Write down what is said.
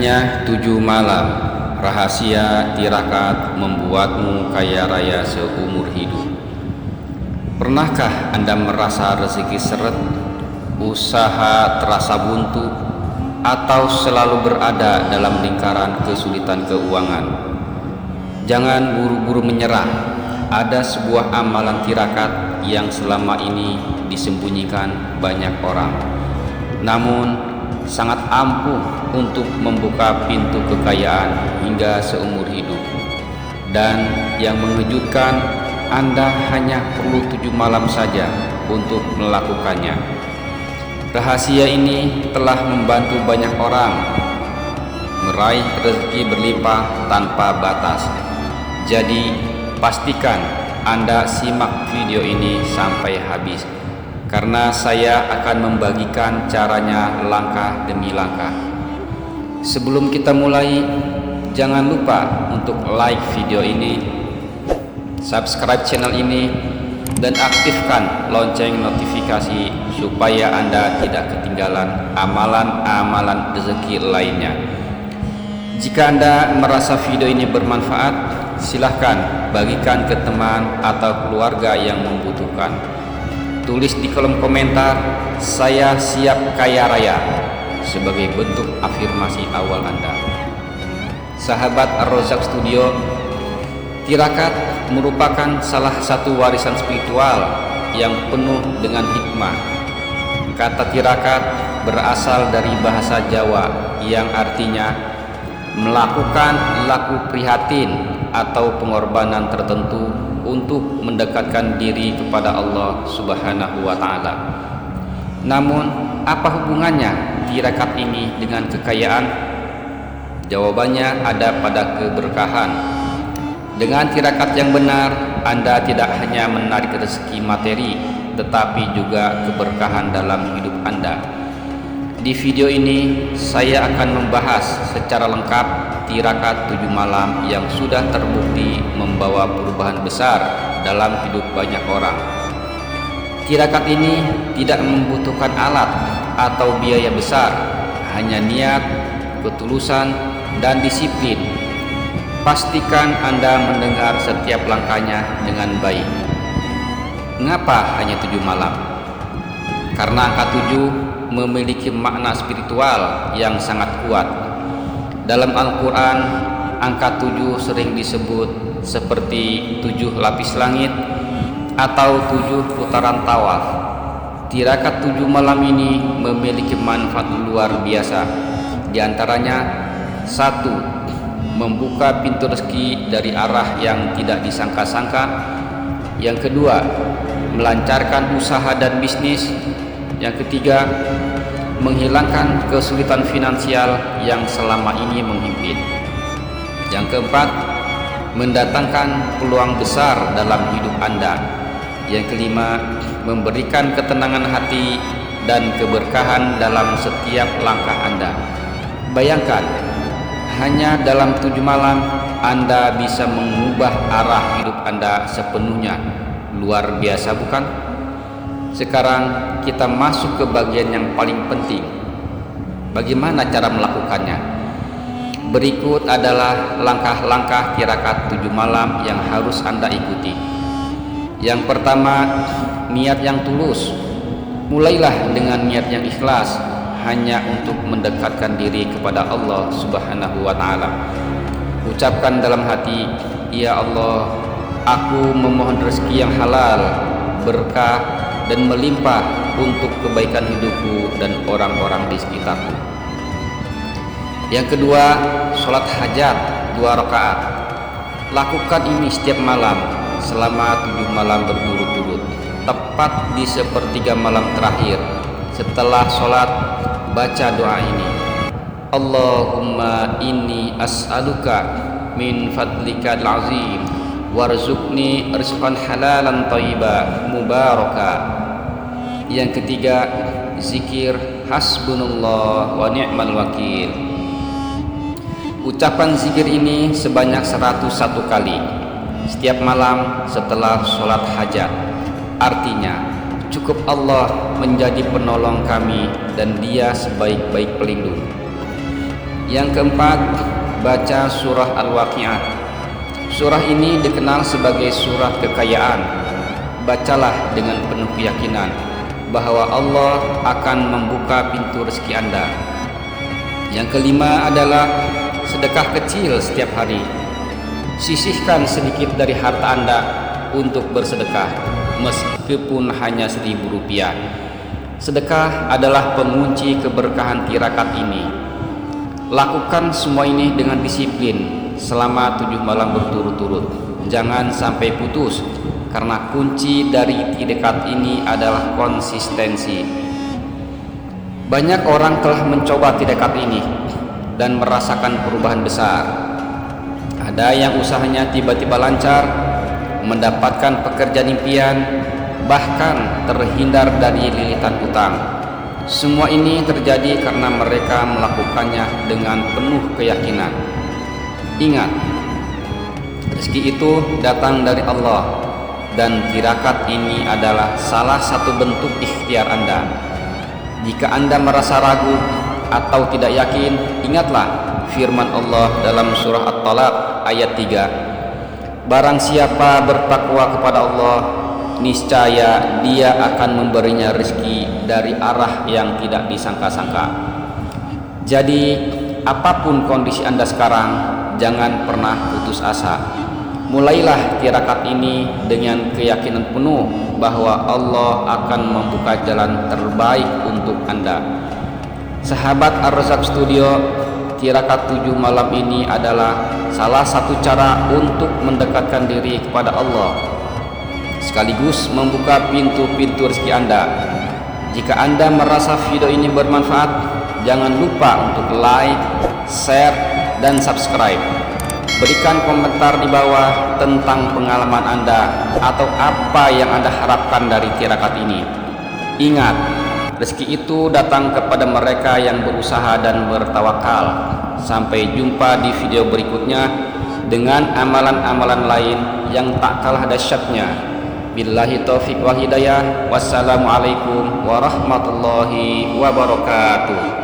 Hanya 7 malam, rahasia tirakat membuatmu kaya raya seumur hidup. Pernahkah Anda merasa rezeki seret, usaha terasa buntu, atau selalu berada dalam lingkaran kesulitan keuangan? Jangan buru-buru menyerah. Ada sebuah amalan tirakat yang selama ini disembunyikan banyak orang, namun sangat ampuh untuk membuka pintu kekayaan hingga seumur hidup. Dan yang mengejutkan, Anda hanya perlu 7 malam saja untuk melakukannya. Rahasia ini telah membantu banyak orang meraih rezeki berlimpah tanpa batas. Jadi pastikan Anda simak video ini sampai habis, karena saya akan membagikan caranya langkah demi langkah. Sebelum kita mulai, jangan lupa untuk like video ini, subscribe channel ini, dan aktifkan lonceng notifikasi supaya Anda tidak ketinggalan amalan-amalan rezeki lainnya. Jika Anda merasa video ini bermanfaat, silahkan bagikan ke teman atau keluarga yang membutuhkan. Tulis di kolom komentar, "Saya siap kaya raya," sebagai bentuk afirmasi awal Anda. Sahabat Ar-Rozak Studio, tirakat merupakan salah satu warisan spiritual yang penuh dengan hikmah. Kata tirakat berasal dari bahasa Jawa yang artinya melakukan laku prihatin atau pengorbanan tertentu untuk mendekatkan diri kepada Allah Subhanahu wa Ta'ala. Namun, apa hubungannya tirakat ini dengan kekayaan? Jawabannya ada pada keberkahan. Dengan tirakat yang benar, Anda tidak hanya menarik rezeki materi, tetapi juga keberkahan dalam hidup Anda. Di video ini, saya akan membahas secara lengkap tirakat 7 malam yang sudah terbukti membawa perubahan besar dalam hidup banyak orang. Tirakat ini tidak membutuhkan alat atau biaya besar, hanya niat, ketulusan, dan disiplin. Pastikan Anda mendengar setiap langkahnya dengan baik. Mengapa hanya 7 malam? Karena angka 7 memiliki makna spiritual yang sangat kuat. Dalam Al-Quran, angka 7 sering disebut seperti 7 lapis langit atau 7 putaran tawaf. Tirakat 7 malam ini memiliki manfaat luar biasa. Di antaranya, 1. Membuka pintu rezeki dari arah yang tidak disangka-sangka. Yang kedua, melancarkan usaha dan bisnis. Yang ketiga, menghilangkan kesulitan finansial yang selama ini menghimpit. Yang keempat, mendatangkan peluang besar dalam hidup Anda. Yang kelima, memberikan ketenangan hati dan keberkahan dalam setiap langkah Anda. Bayangkan, hanya dalam 7 malam Anda bisa mengubah arah hidup Anda sepenuhnya. Luar biasa, bukan? Sekarang kita masuk ke bagian yang paling penting. Bagaimana cara melakukannya? Berikut adalah langkah-langkah tirakat 7 malam yang harus Anda ikuti. Yang pertama, niat yang tulus. Mulailah dengan niat yang ikhlas, hanya untuk mendekatkan diri kepada Allah Subhanahu wa Ta'ala. Ucapkan dalam hati, "Ya Allah, aku memohon rezeki yang halal, berkah, dan melimpah untuk kebaikan hidupku dan orang-orang di sekitarku." Yang kedua, sholat hajat 2 rakaat. Lakukan ini setiap malam selama 7 malam berturut-turut. Tepat di sepertiga malam terakhir setelah sholat, baca doa ini: "Allahumma inni as'aluka min fadlika al-azim warzuqni rizqan halalan thayyiban mubaraka." Yang ketiga, zikir hasbunallah wa ni'mal wakil. Ucapan zikir ini sebanyak 101 kali setiap malam setelah sholat hajat. Artinya, cukup Allah menjadi penolong kami dan Dia sebaik-baik pelindung. Yang keempat, baca surah Al-Waqiah. Surah ini dikenal sebagai surat kekayaan. Bacalah dengan penuh keyakinan bahwa Allah akan membuka pintu rezeki Anda. Yang kelima adalah sedekah kecil setiap hari. Sisihkan sedikit dari harta Anda untuk bersedekah, meskipun hanya Rp1.000. Sedekah adalah pengunci keberkahan tirakat ini. Lakukan semua ini dengan disiplin selama 7 malam berturut-turut. Jangan sampai putus, karena kunci dari tirakat ini adalah konsistensi. Banyak orang telah mencoba tirakat ini dan merasakan perubahan besar. Ada yang usahanya tiba-tiba lancar, mendapatkan pekerjaan impian, bahkan terhindar dari lilitan utang. Semua ini terjadi karena mereka melakukannya dengan penuh keyakinan. Ingat, rezeki itu datang dari Allah, dan tirakat ini adalah salah satu bentuk ikhtiar Anda. Jika Anda merasa ragu atau tidak yakin, ingatlah firman Allah dalam surah At-Talaq ayat 3. Barang siapa bertakwa kepada Allah, niscaya Dia akan memberinya rezeki dari arah yang tidak disangka-sangka. Jadi, apapun kondisi Anda sekarang, jangan pernah putus asa. Mulailah tirakat ini dengan keyakinan penuh bahwa Allah akan membuka jalan terbaik untuk Anda. Sahabat Ar-Razzaq Studio, tirakat 7 malam ini adalah salah satu cara untuk mendekatkan diri kepada Allah, sekaligus membuka pintu-pintu rezeki Anda. Jika Anda merasa video ini bermanfaat, jangan lupa untuk like, share, dan subscribe. Berikan komentar di bawah tentang pengalaman Anda atau apa yang Anda harapkan dari tirakat ini. Ingat, rezeki itu datang kepada mereka yang berusaha dan bertawakal. Sampai jumpa di video berikutnya dengan amalan-amalan lain yang tak kalah dahsyatnya. Billahi taufiq wal hidayah. Wassalamualaikum warahmatullahi wabarakatuh.